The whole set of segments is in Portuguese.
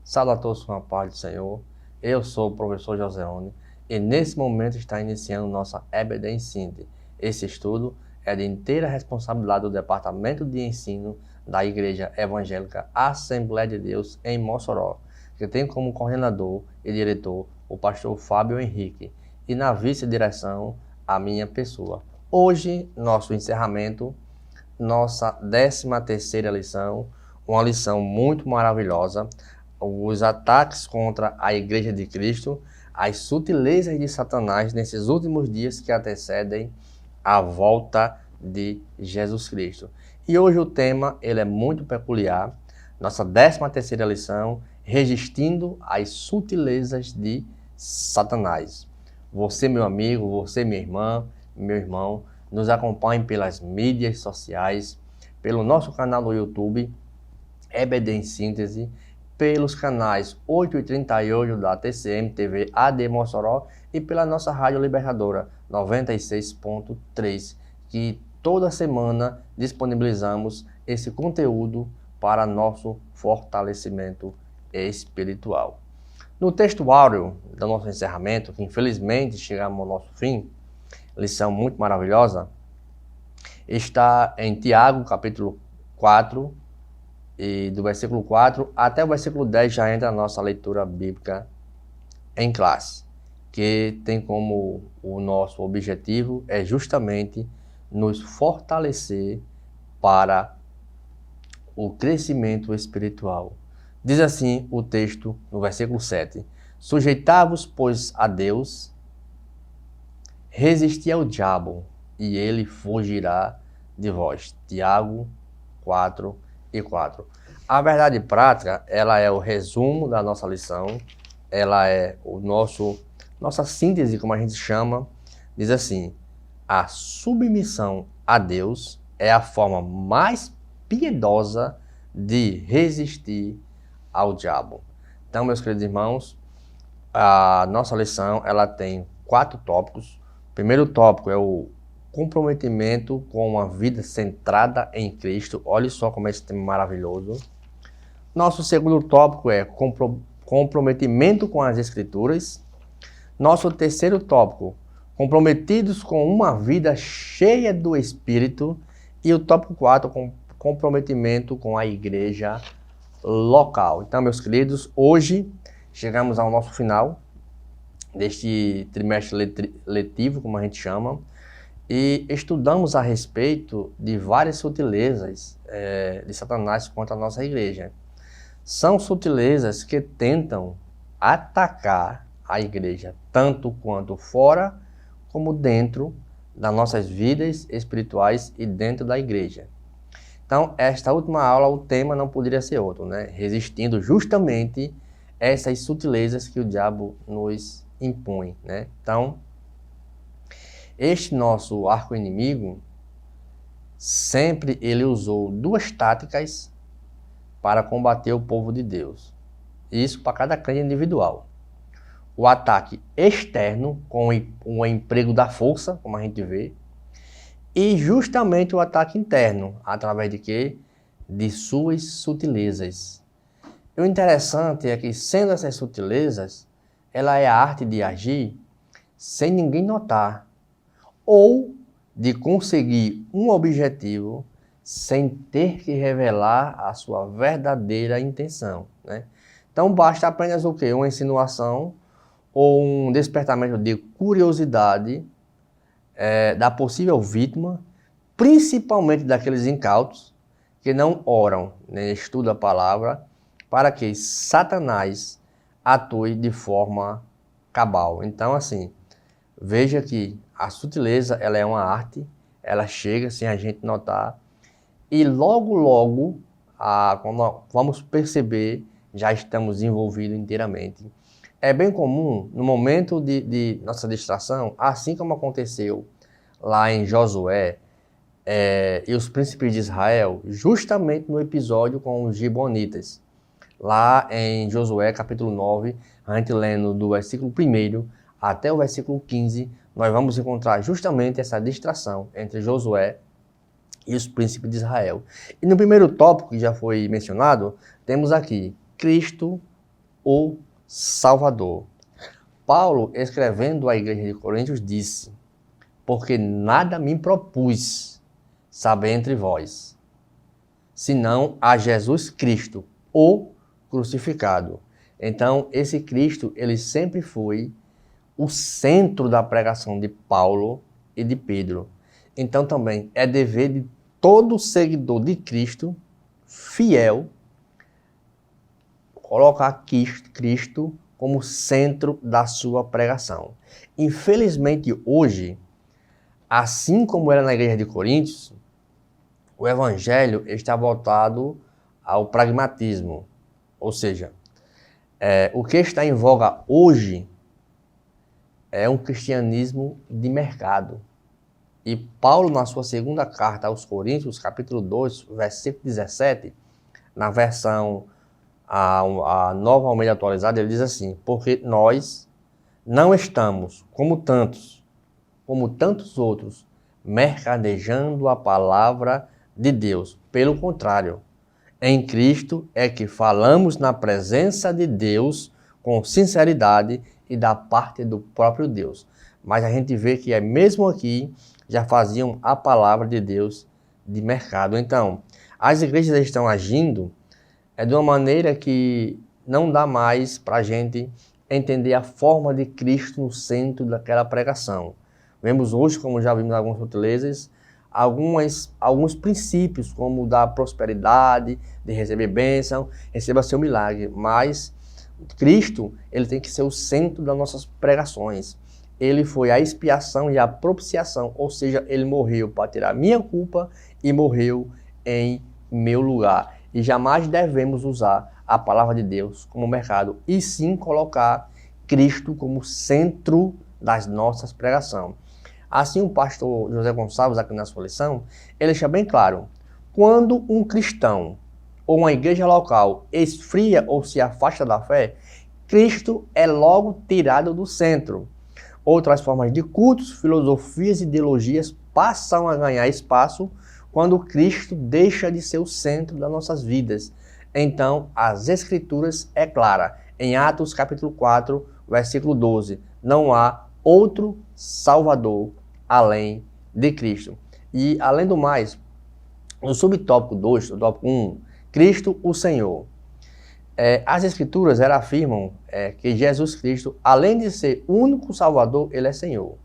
Salve a todos com a paz do Senhor. Eu sou o professor Joseone e nesse momento está iniciando nossa EBD em Síntese. Esse estudo é de inteira responsabilidade do Departamento de Ensino da Igreja Evangélica Assembleia de Deus em Mossoró, que tem como coordenador e diretor o pastor Fábio Henrique e na vice-direção a minha pessoa. Hoje, nosso encerramento, nossa 13ª lição, uma lição muito maravilhosa, os ataques contra a Igreja de Cristo, as sutilezas de Satanás nesses últimos dias que antecedem a volta de Jesus Cristo. E hoje o tema ele é muito peculiar, nossa 13ª lição, resistindo às sutilezas de Satanás. Você, meu amigo, você, minha irmã, meu irmão, nos acompanhe pelas mídias sociais, pelo nosso canal no YouTube, EBD em Síntese, pelos canais 8h38 da TCM TV AD Mossoró e pela nossa Rádio Libertadora 96.3, que toda semana disponibilizamos esse conteúdo para nosso fortalecimento espiritual. No texto áureo do nosso encerramento, que infelizmente chegamos ao nosso fim, lição muito maravilhosa, está em Tiago, capítulo 4, e do versículo 4 até o versículo 10 já entra a nossa leitura bíblica em classe, que tem como o nosso objetivo é justamente nos fortalecer para o crescimento espiritual. Diz assim o texto no versículo 7: Sujeitai-vos, pois, a Deus, resisti ao diabo, e ele fugirá de vós. Tiago 4:4. A verdade prática, ela é o resumo da nossa lição, ela é nossa síntese, como a gente chama, diz assim: a submissão a Deus é a forma mais piedosa de resistir ao diabo. Então, meus queridos irmãos, a nossa lição, ela tem 4 tópicos. O primeiro tópico é o comprometimento com uma vida centrada em Cristo. Olha só como esse tema é maravilhoso. Nosso segundo tópico é comprometimento com as Escrituras. Nosso terceiro tópico, comprometidos com uma vida cheia do Espírito. E o tópico 4, comprometimento com a igreja local. Então, meus queridos, hoje chegamos ao nosso final deste trimestre letivo, como a gente chama, e estudamos a respeito de várias sutilezas de Satanás contra a nossa igreja. São sutilezas que tentam atacar a igreja, tanto quanto fora como dentro das nossas vidas espirituais e dentro da igreja. Então, esta última aula, o tema não poderia ser outro, né? Resistindo justamente essas sutilezas que o diabo nos impõe, né? Então, este nosso arco-inimigo, sempre ele usou 2 táticas para combater o povo de Deus. Isso para cada crente individual. O ataque externo, com o emprego da força, como a gente vê, e justamente o ataque interno, através de quê? De suas sutilezas. E o interessante é que, sendo essas sutilezas, ela é a arte de agir sem ninguém notar, ou de conseguir um objetivo sem ter que revelar a sua verdadeira intenção, né? Então basta apenas o quê? Uma insinuação ou um despertamento de curiosidade da possível vítima, principalmente daqueles incautos que não oram, nem estudam a palavra, para que Satanás atue de forma cabal. Então, assim, veja que a sutileza, ela é uma arte, ela chega sem a gente notar, e logo, quando vamos perceber, já estamos envolvidos inteiramente. É bem comum, no momento de nossa distração, assim como aconteceu lá em Josué e os príncipes de Israel, justamente no episódio com os Gibeonitas. Lá em Josué, capítulo 9, a gente lendo do versículo 1 até o versículo 15, nós vamos encontrar justamente essa distração entre Josué e os príncipes de Israel. E no primeiro tópico, que já foi mencionado, temos aqui Cristo o Salvador. Paulo, escrevendo à igreja de Coríntios, disse: porque nada me propus saber entre vós, senão a Jesus Cristo, o crucificado. Então, esse Cristo, ele sempre foi o centro da pregação de Paulo e de Pedro. Então, também é dever de todo seguidor de Cristo, fiel, colocar Cristo como centro da sua pregação. Infelizmente, hoje, assim como era na igreja de Coríntios, o evangelho está voltado ao pragmatismo. Ou seja, o que está em voga hoje é um cristianismo de mercado. E Paulo, na sua segunda carta aos Coríntios, capítulo 2, versículo 17, na versão a Nova Almeida Atualizada, ele diz assim: porque nós não estamos, como tantos outros, mercadejando a palavra de Deus. Pelo contrário, em Cristo é que falamos na presença de Deus com sinceridade e da parte do próprio Deus. Mas a gente vê que mesmo aqui já faziam a palavra de Deus de mercado. Então, as igrejas estão agindo de uma maneira que não dá mais para a gente entender a forma de Cristo no centro daquela pregação. Vemos hoje, como já vimos em algumas sutilezas, alguns princípios, como da prosperidade, de receber bênção, receba seu milagre. Mas Cristo, ele tem que ser o centro das nossas pregações. Ele foi a expiação e a propiciação, ou seja, ele morreu para tirar minha culpa e morreu em meu lugar. E jamais devemos usar a palavra de Deus como mercado, e sim colocar Cristo como centro das nossas pregações. Assim, o pastor José Gonçalves, aqui na sua lição, ele deixa bem claro: quando um cristão ou uma igreja local esfria ou se afasta da fé, Cristo é logo tirado do centro. Outras formas de cultos, filosofias e ideologias passam a ganhar espaço quando Cristo deixa de ser o centro das nossas vidas. Então, as Escrituras é clara. Em Atos capítulo 4, versículo 12, não há outro Salvador além de Cristo. E, além do mais, no subtópico 2, no tópico 1, Cristo o Senhor. As Escrituras afirmam que Jesus Cristo, além de ser único Salvador, ele é Senhor.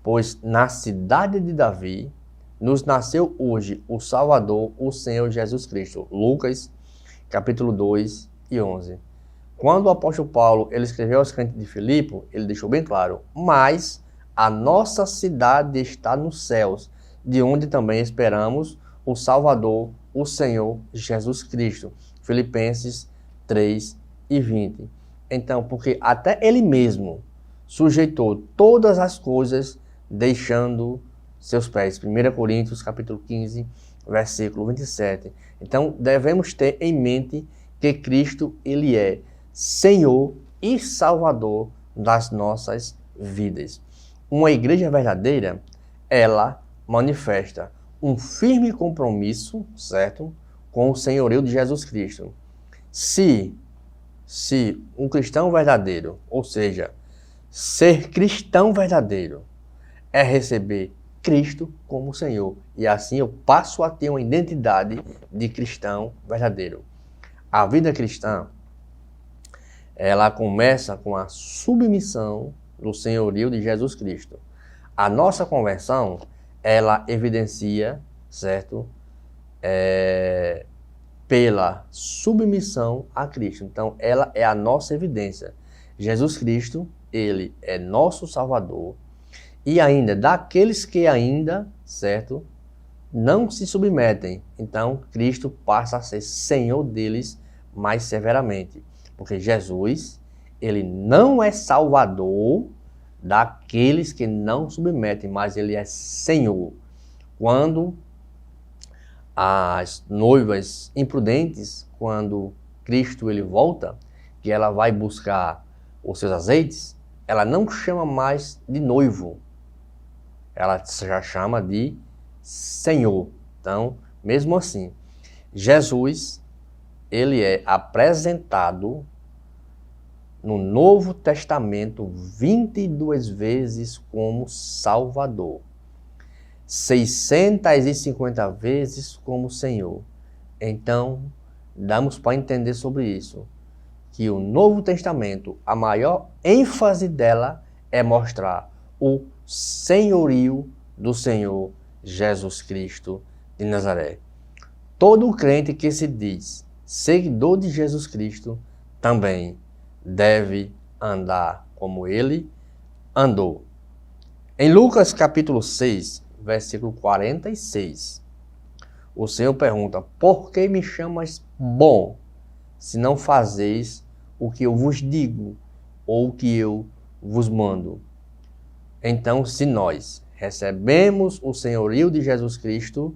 Pois na cidade de Davi nos nasceu hoje o Salvador, o Senhor Jesus Cristo. Lucas, capítulo 2 e 11. Quando o apóstolo Paulo ele escreveu aos crentes de Filipe, ele deixou bem claro: mas a nossa cidade está nos céus, de onde também esperamos o Salvador, o Senhor Jesus Cristo. Filipenses 3 e 20. Então, porque até ele mesmo sujeitou todas as coisas, deixando seus pés. 1 Coríntios, capítulo 15, versículo 27. Então, devemos ter em mente que Cristo, ele é Senhor e Salvador das nossas vidas. Uma igreja verdadeira, ela manifesta um firme compromisso, certo, com o senhorio de Jesus Cristo. Se um cristão verdadeiro, ou seja, ser cristão verdadeiro, é receber Cristo como Senhor, e assim eu passo a ter uma identidade de cristão verdadeiro. A vida cristã, ela começa com a submissão do senhorio de Jesus Cristo. A nossa conversão, ela evidencia, certo, pela submissão a Cristo. Então, ela é a nossa evidência. Jesus Cristo, ele é nosso Salvador, e ainda daqueles que ainda, certo, não se submetem. Então, Cristo passa a ser Senhor deles mais severamente. Porque Jesus, ele não é Salvador daqueles que não submetem, mas ele é Senhor. Quando as noivas imprudentes, quando Cristo ele volta, que ela vai buscar os seus azeites, ela não chama mais de noivo, ela já chama de Senhor. Então, mesmo assim, Jesus, ele é apresentado no Novo Testamento 22 vezes como Salvador, 650 vezes como Senhor. Então, damos para entender sobre isso, que o Novo Testamento, a maior ênfase dela é mostrar o senhorio do Senhor Jesus Cristo de Nazaré. Todo crente que se diz seguidor de Jesus Cristo também deve andar como ele andou. Em Lucas capítulo 6, versículo 46, o Senhor pergunta: por que me chamas bom, se não fazeis o que eu vos digo, ou o que eu vos mando? Então, se nós recebemos o senhorio de Jesus Cristo,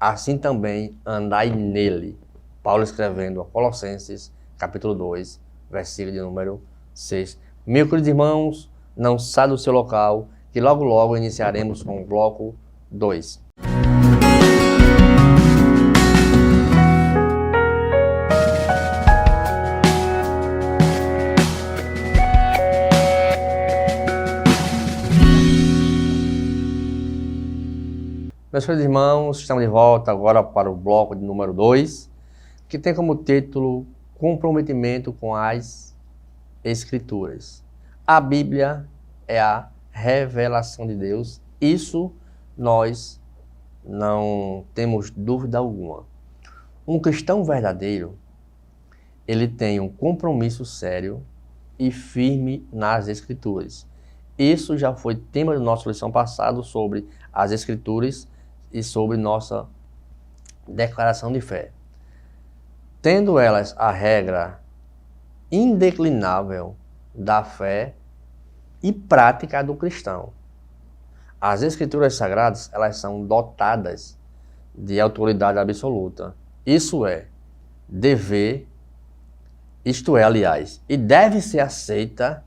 assim também andai nele. Paulo escrevendo a Colossenses, capítulo 2, versículo de número 6. Meus queridos irmãos, não saia do seu local, que logo logo iniciaremos com o bloco 2. Meus queridos irmãos, estamos de volta agora para o bloco de número 2, que tem como título Comprometimento com as Escrituras. A Bíblia é a revelação de Deus, isso nós não temos dúvida alguma. Um cristão verdadeiro, ele tem um compromisso sério e firme nas Escrituras. Isso já foi tema da nossa lição passada sobre as Escrituras e sobre nossa declaração de fé. Tendo elas a regra indeclinável da fé e prática do cristão. As Escrituras Sagradas, elas são dotadas de autoridade absoluta. Isso é, dever, isto é, aliás, e deve ser aceita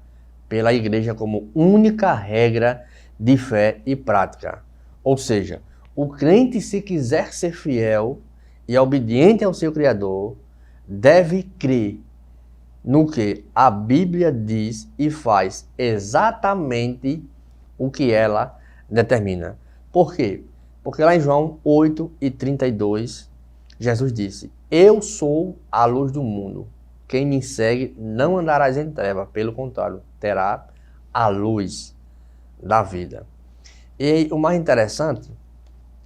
pela Igreja como única regra de fé e prática. Ou seja, o crente, se quiser ser fiel e obediente ao seu Criador, deve crer no que a Bíblia diz e faz exatamente o que ela determina. Por quê? Porque lá em João 8:32, Jesus disse: eu sou a luz do mundo. Quem me segue não andará em trevas, pelo contrário, terá a luz da vida. E o mais interessante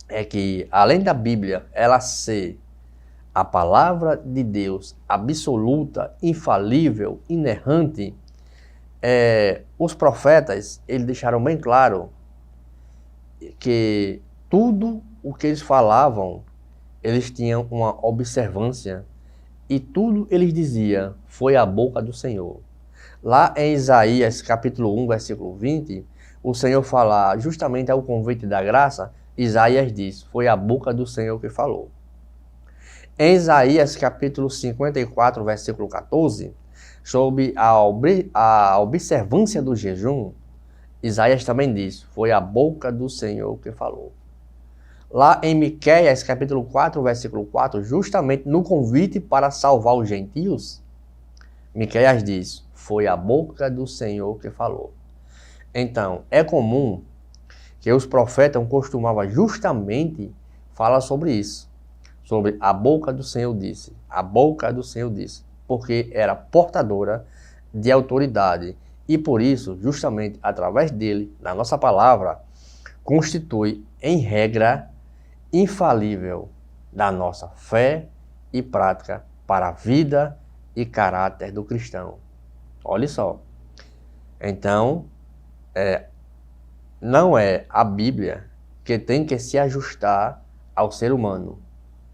é que, além da Bíblia ela ser a palavra de Deus absoluta, infalível, inerrante, os profetas, eles deixaram bem claro que tudo o que eles falavam, eles tinham uma observância, e tudo eles diziam foi a boca do Senhor. Lá em Isaías capítulo 1, versículo 20, o Senhor fala justamente ao convite da graça. Isaías diz: foi a boca do Senhor que falou. Em Isaías capítulo 54, versículo 14, sobre a observância do jejum, Isaías também diz: foi a boca do Senhor que falou. Lá em Miqueias capítulo 4, versículo 4, justamente no convite para salvar os gentios, Miqueias diz: foi a boca do Senhor que falou. Então, é comum que os profetas costumavam justamente falar sobre isso, sobre a boca do Senhor disse, a boca do Senhor disse, porque era portadora de autoridade e por isso, justamente através dele, na nossa palavra, constitui em regra infalível da nossa fé e prática para a vida e caráter do cristão. Olha só. Então, não é a Bíblia que tem que se ajustar ao ser humano,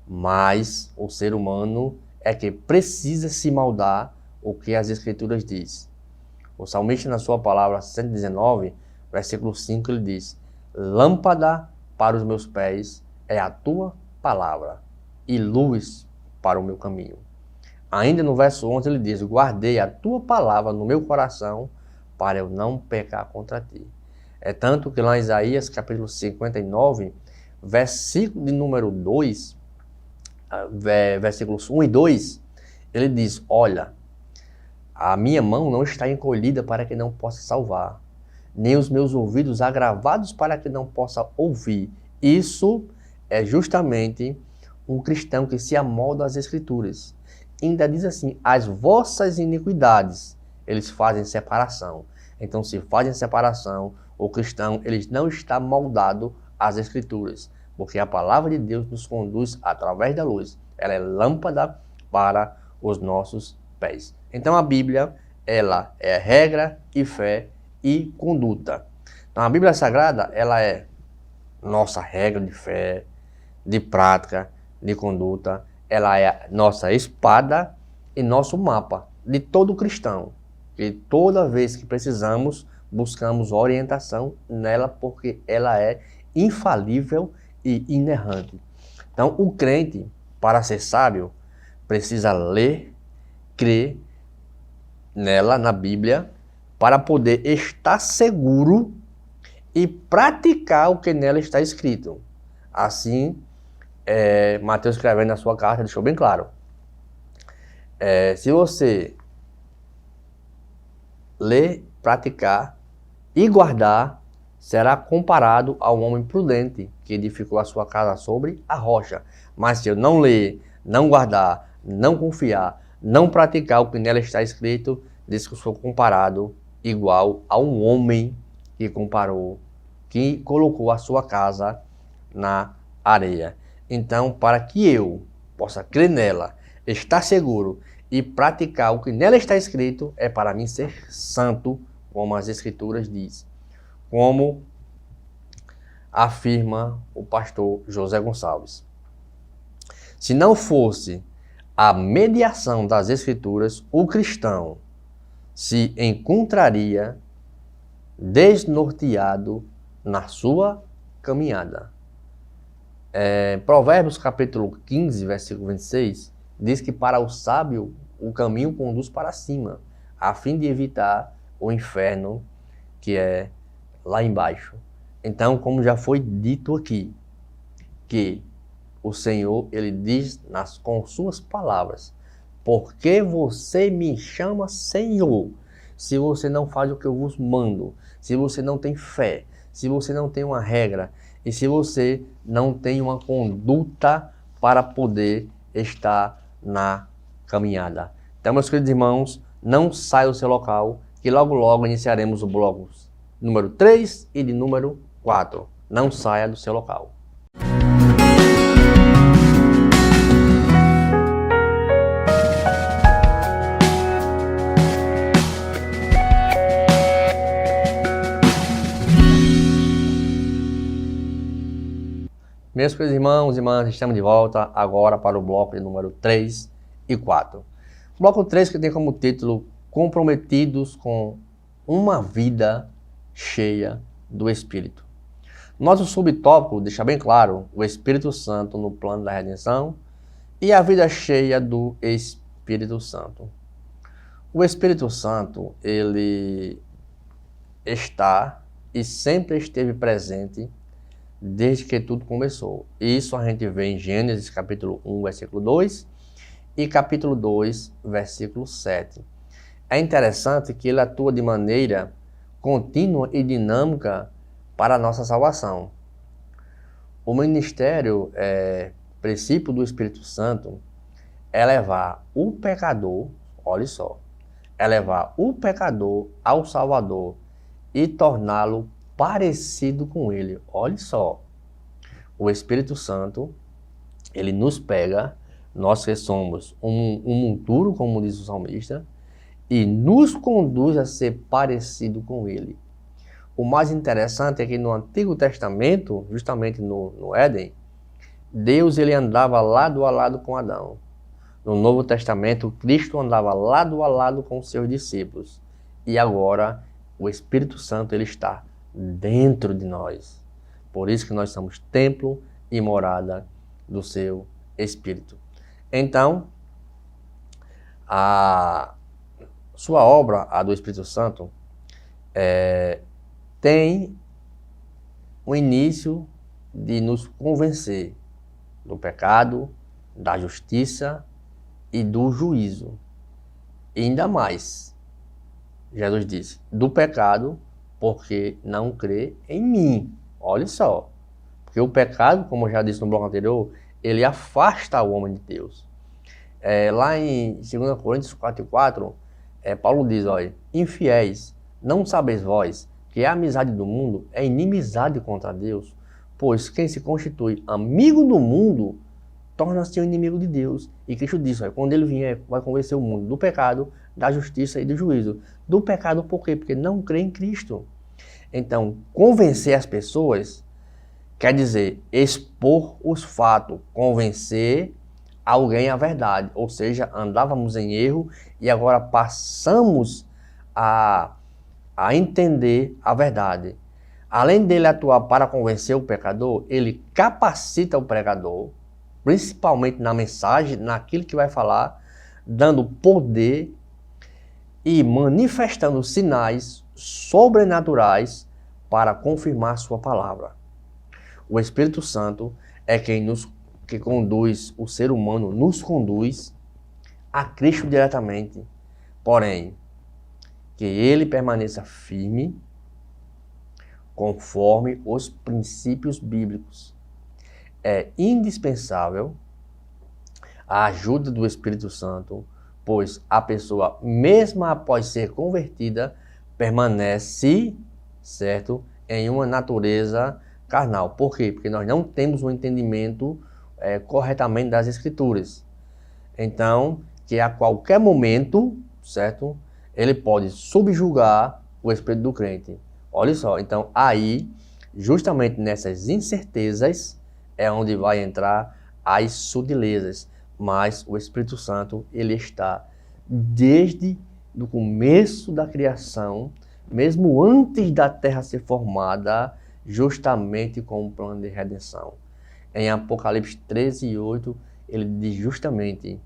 mas o ser humano é que precisa se moldar o que as Escrituras diz. O salmista, na sua palavra 119, versículo 5, ele diz: lâmpada para os meus pés é a tua palavra e luz para o meu caminho. Ainda no verso 11 ele diz: guardei a tua palavra no meu coração para eu não pecar contra ti. É tanto que lá em Isaías capítulo 59, versículo de número 2, versículos 1 e 2, ele diz: olha, A minha mão não está encolhida para que não possa salvar, nem os meus ouvidos agravados para que não possa ouvir. Isso é justamente um cristão que se amolda às Escrituras. Ainda diz assim, as vossas iniquidades, eles fazem separação. Então, se fazem separação, o cristão ele não está moldado às Escrituras, porque a palavra de Deus nos conduz através da luz. Ela é lâmpada para os nossos pés. Então, a Bíblia, ela é regra e fé e conduta. Então, a Bíblia Sagrada, ela é nossa regra de fé, de prática, de conduta. Ela é nossa espada e nosso mapa de todo cristão. E toda vez que precisamos, buscamos orientação nela, porque ela é infalível e inerrante. Então, o crente, para ser sábio, precisa ler, crer nela, na Bíblia, para poder estar seguro e praticar o que nela está escrito. Assim, Mateus escrevendo na sua carta deixou bem claro. Se você ler, praticar e guardar, será comparado ao homem prudente que edificou a sua casa sobre a rocha. Mas se eu não ler, não guardar, não confiar, não praticar o que nela está escrito, diz que eu sou comparado igual a um homem que colocou a sua casa na areia. Então, para que eu possa crer nela, estar seguro e praticar o que nela está escrito, é para mim ser santo, como as Escrituras dizem. Como afirma o pastor José Gonçalves. Se não fosse a mediação das Escrituras, o cristão se encontraria desnorteado na sua caminhada. Provérbios capítulo 15, versículo 26, diz que para o sábio o caminho conduz para cima, a fim de evitar o inferno que é lá embaixo. Então, como já foi dito aqui, que o Senhor, ele diz com suas palavras, por que você me chama Senhor, se você não faz o que eu vos mando, se você não tem fé, se você não tem uma regra, e se você não tem uma conduta para poder estar na caminhada. Então, meus queridos irmãos, não saia do seu local, que logo logo iniciaremos o bloco número 3 e de número 4. Não saia do seu local. Meus queridos irmãos e irmãs, estamos de volta agora para o bloco de número 3 e 4. O bloco 3 que tem como título Comprometidos com uma vida cheia do Espírito. Nosso subtópico deixa bem claro o Espírito Santo no plano da redenção e a vida cheia do Espírito Santo. O Espírito Santo, ele está e sempre esteve presente desde que tudo começou. Isso a gente vê em Gênesis capítulo 1, versículo 2 e capítulo 2, versículo 7. É interessante que ele atua de maneira contínua e dinâmica para a nossa salvação. O ministério, princípio do Espírito Santo, é levar o pecador, olha só, é levar o pecador ao Salvador e torná-lo parecido com ele. Olha só, o Espírito Santo, ele nos pega, nós que somos um monturo, como diz o salmista, e nos conduz a ser parecido com ele. O mais interessante é que no Antigo Testamento, justamente no Éden, Deus ele andava lado a lado com Adão. No Novo Testamento, Cristo andava lado a lado com os seus discípulos. E agora, o Espírito Santo ele está dentro de nós. Por isso que nós somos templo e morada do seu Espírito. Então, a sua obra, a do Espírito Santo, tem o início de nos convencer do pecado, da justiça e do juízo. E ainda mais, Jesus disse, do pecado, porque não crê em mim. Olha só. Porque o pecado, como eu já disse no bloco anterior, ele afasta o homem de Deus. Lá em 2 Coríntios 4:4, Paulo diz, olha, infiéis, não sabeis vós que a amizade do mundo é inimizade contra Deus? Pois quem se constitui amigo do mundo torna-se um inimigo de Deus. E Cristo disse, olha, quando ele vier, vai convencer o mundo do pecado, da justiça e do juízo. Do pecado por quê? Porque não crê em Cristo. Então, convencer as pessoas quer dizer expor os fatos, convencer alguém a verdade. Ou seja, andávamos em erro e agora passamos a entender a verdade. Além dele atuar para convencer o pecador, ele capacita o pregador, principalmente na mensagem, naquilo que vai falar, dando poder e manifestando sinais sobrenaturais para confirmar sua palavra. O Espírito Santo é que conduz o ser humano, nos conduz a Cristo diretamente. Porém, que ele permaneça firme conforme os princípios bíblicos. É indispensável a ajuda do Espírito Santo, pois a pessoa, mesmo após ser convertida, permanece, certo, em uma natureza carnal. Por quê? Porque nós não temos um entendimento corretamente das Escrituras. Então, que a qualquer momento, certo, ele pode subjugar o espírito do crente. Olha só, então aí, justamente nessas incertezas, é onde vai entrar as sutilezas. Mas o Espírito Santo, ele está desde o começo da criação, mesmo antes da terra ser formada, justamente com um plano de redenção. Em Apocalipse 13:8, ele diz justamente,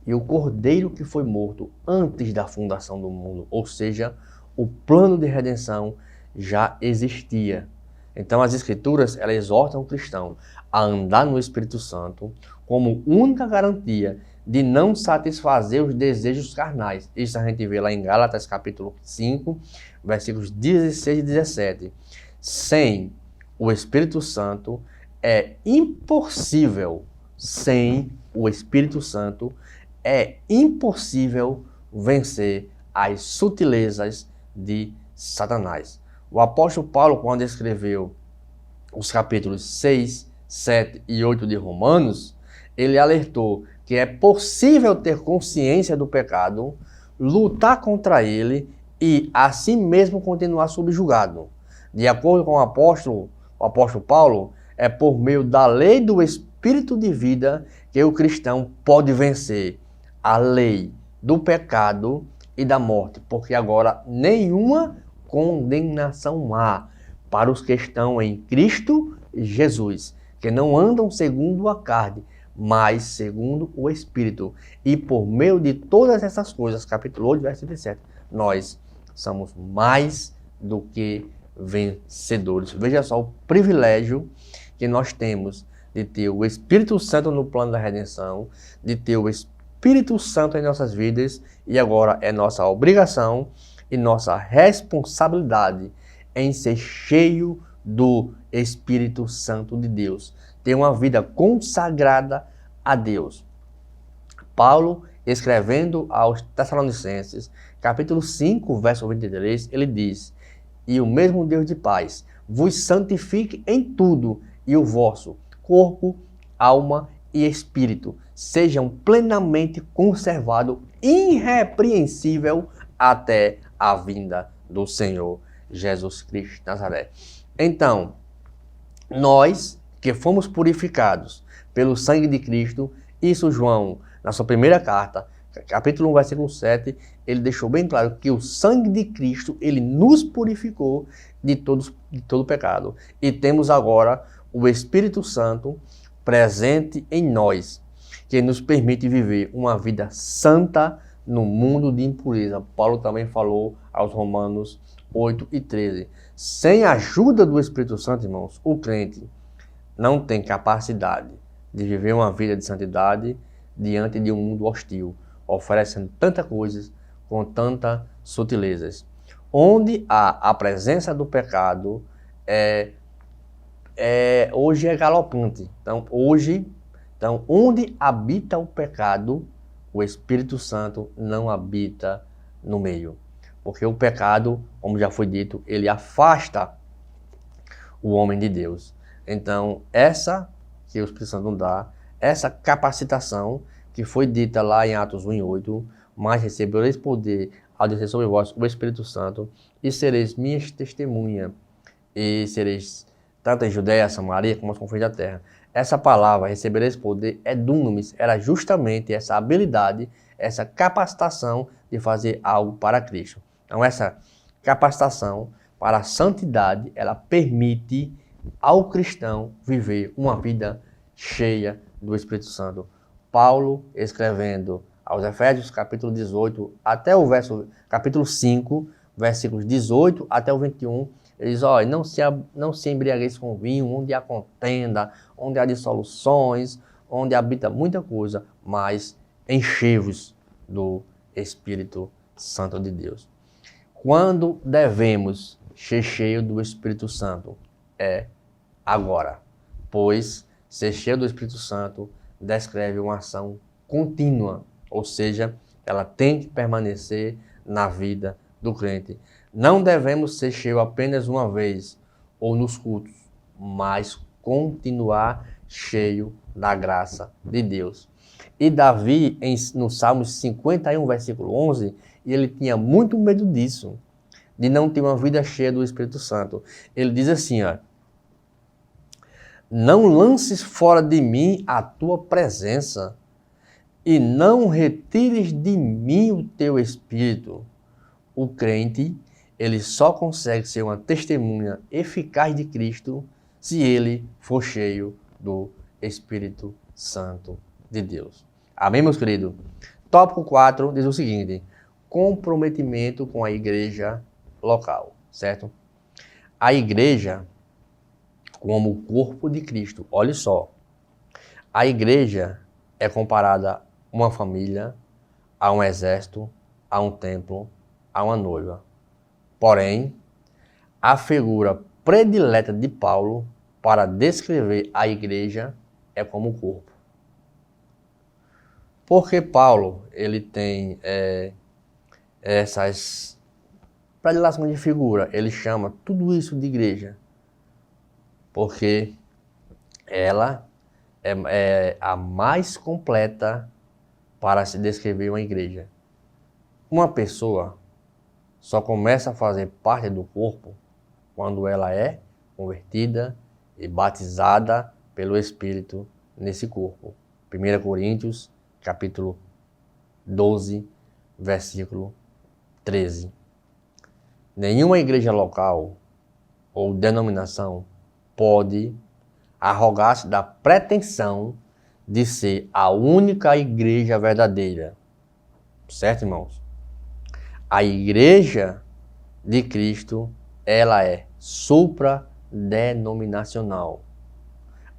e o cordeiro que foi morto antes da fundação do mundo, ou seja, o plano de redenção já existia. Então as Escrituras, elas exortam o cristão a andar no Espírito Santo como única garantia de não satisfazer os desejos carnais. Isso a gente vê lá em Gálatas capítulo 5, versículos 16 e 17. Sem o Espírito Santo é impossível, sem o Espírito Santo é impossível vencer as sutilezas de Satanás. O apóstolo Paulo, quando escreveu os capítulos 6, 7 e 8 de Romanos, ele alertou que é possível ter consciência do pecado, lutar contra ele e assim mesmo continuar subjugado. De acordo com o apóstolo Paulo, é por meio da lei do Espírito de vida que o cristão pode vencer a lei do pecado e da morte, porque agora nenhuma condenação há para os que estão em Cristo Jesus, que não andam segundo a carne, mas segundo o Espírito. E por meio de todas essas coisas, capítulo 8, verso 27, nós somos mais do que vencedores. Veja só o privilégio que nós temos de ter o Espírito Santo no plano da redenção, de ter o Espírito Santo em nossas vidas, e agora é nossa obrigação e nossa responsabilidade em ser cheio do Espírito Santo de Deus. Ter uma vida consagrada a Deus. Paulo, escrevendo aos Tessalonicenses, capítulo 5, verso 23, ele diz, e o mesmo Deus de paz vos santifique em tudo, e o vosso corpo, alma e espírito sejam plenamente conservados, irrepreensível até a vinda do Senhor Jesus Cristo de Nazaré. Então, nós que fomos purificados pelo sangue de Cristo, isso João, na sua primeira carta, capítulo 1, versículo 7, ele deixou bem claro que o sangue de Cristo, ele nos purificou de todo pecado. E temos agora o Espírito Santo presente em nós, que nos permite viver uma vida santa no mundo de impureza. Paulo também falou aos Romanos 8:13. Sem a ajuda do Espírito Santo, irmãos, o crente não tem capacidade de viver uma vida de santidade diante de um mundo hostil, oferecendo tantas coisas com tantas sutilezas. Onde há a presença do pecado, hoje é galopante. Então, onde habita o pecado, o Espírito Santo não habita no meio. Porque o pecado, como já foi dito, ele afasta o homem de Deus. Então, essa que o Espírito Santo nos dá, essa capacitação que foi dita lá em Atos 1:8, mas recebereis poder ao descer sobre vós o Espírito Santo, e sereis minhas testemunhas, e sereis tanto em Judéia, Samaria, como aos confins da terra. Essa palavra, recebereis poder, é dunamis, era justamente essa habilidade, essa capacitação de fazer algo para Cristo. Então, essa capacitação para a santidade, ela permite ao cristão viver uma vida cheia do Espírito Santo. Paulo, escrevendo aos Efésios, capítulo 18, até o capítulo 5, versículos 18 até o 21, ele diz, olha, não se embriagueis com vinho, onde há contenda, onde há dissoluções, onde habita muita coisa, mas enchei-vos do Espírito Santo de Deus. Quando devemos ser cheios do Espírito Santo? É agora, pois ser cheio do Espírito Santo descreve uma ação contínua, ou seja, ela tem que permanecer na vida do crente. Não devemos ser cheios apenas uma vez ou nos cultos, mas continuar cheio da graça de Deus. E Davi, no Salmo 51, versículo 11, ele tinha muito medo disso, de não ter uma vida cheia do Espírito Santo. Ele diz assim, ó, não lances fora de mim a tua presença e não retires de mim o teu Espírito. O crente, ele só consegue ser uma testemunha eficaz de Cristo se ele for cheio do Espírito Santo de Deus. Amém, meus queridos? Tópico 4 diz o seguinte, comprometimento com a igreja local, certo? A igreja como o corpo de Cristo. Olha só, a igreja é comparada a uma família, a um exército, a um templo, a uma noiva. Porém, a figura predileta de Paulo para descrever a igreja é como o corpo. Porque Paulo, ele tem essas predileções de figura, ele chama tudo isso de igreja. Porque ela é a mais completa para se descrever uma igreja. Uma pessoa só começa a fazer parte do corpo quando ela é convertida e batizada pelo Espírito nesse corpo. 1 Coríntios, capítulo 12, versículo 13. Nenhuma igreja local ou denominação pode arrogar-se da pretensão de ser a única igreja verdadeira. Certo, irmãos? A igreja de Cristo, ela é supradenominacional.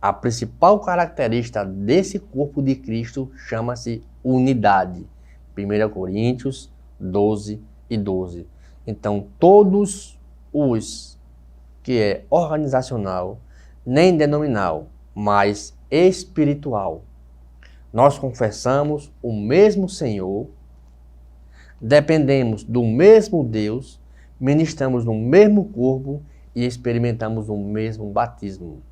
A principal característica desse corpo de Cristo chama-se unidade. 1 Coríntios 12 e 12. Então, todos os que é organizacional, nem denominal, mas espiritual. Nós confessamos o mesmo Senhor, dependemos do mesmo Deus, ministramos no mesmo corpo e experimentamos o mesmo batismo.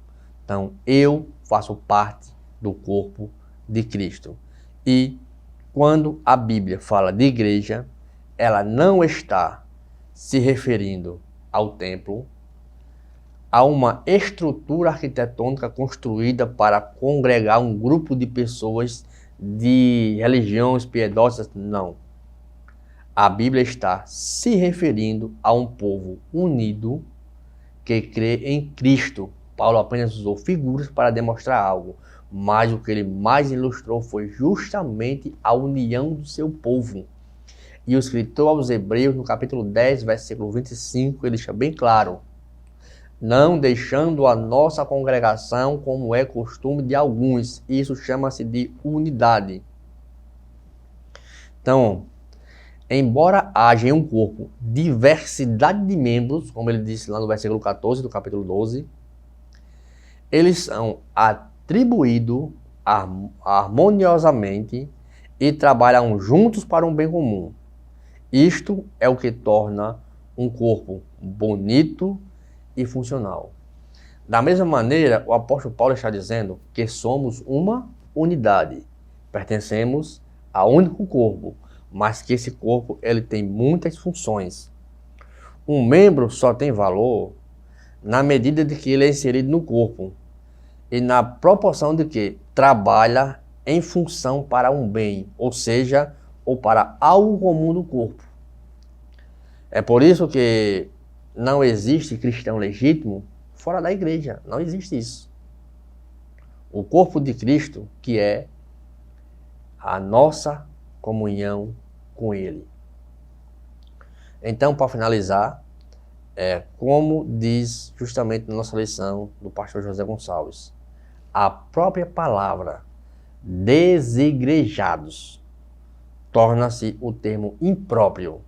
Então, eu faço parte do corpo de Cristo. E quando a Bíblia fala de igreja, ela não está se referindo ao templo, a uma estrutura arquitetônica construída para congregar um grupo de pessoas de religiões piedosas. Não. A Bíblia está se referindo a um povo unido que crê em Cristo. Paulo apenas usou figuras para demonstrar algo, mas o que ele mais ilustrou foi justamente a união do seu povo. E o escritor aos Hebreus, no capítulo 10, versículo 25, ele deixa bem claro, não deixando a nossa congregação como é costume de alguns. Isso chama-se de unidade. Então, embora haja em um corpo diversidade de membros, como ele disse lá no versículo 14 do capítulo 12, eles são atribuídos harmoniosamente e trabalham juntos para um bem comum. Isto é o que torna um corpo bonito e funcional. Da mesma maneira, o apóstolo Paulo está dizendo que somos uma unidade, pertencemos a um único corpo, mas que esse corpo ele tem muitas funções. Um membro só tem valor na medida de que ele é inserido no corpo e na proporção de que trabalha em função para um bem, ou seja, ou para algo comum do corpo. É por isso que não existe cristão legítimo fora da igreja, não existe isso. O corpo de Cristo, que é a nossa comunhão com Ele. Então, para finalizar, como diz justamente na nossa lição do pastor José Gonçalves, a própria palavra desigrejados torna-se o termo impróprio,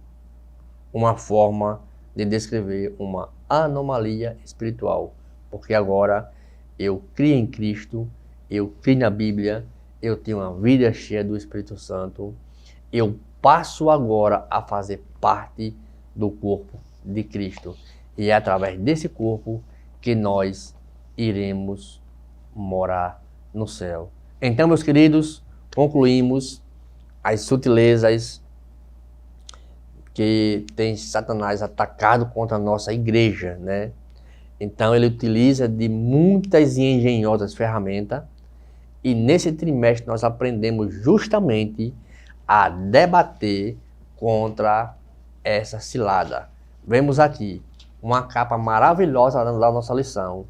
uma forma de descrever uma anomalia espiritual, porque agora eu crio em Cristo, eu crio na Bíblia, eu tenho uma vida cheia do Espírito Santo, eu passo agora a fazer parte do corpo de Cristo, e é através desse corpo que nós iremos morar no céu. Então, meus queridos, concluímos as sutilezas que tem Satanás atacado contra a nossa igreja, né? Então ele utiliza de muitas e engenhosas ferramentas, e nesse trimestre nós aprendemos justamente a debater contra essa cilada. Vemos aqui uma capa maravilhosa da nossa lição,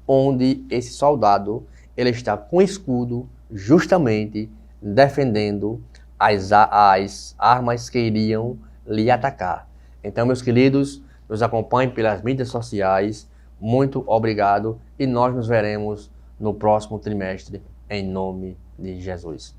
onde esse soldado ele está com escudo justamente defendendo as armas que iriam lhe atacar. Então, meus queridos, nos acompanhem pelas mídias sociais. Muito obrigado e nós nos veremos no próximo trimestre, em nome de Jesus.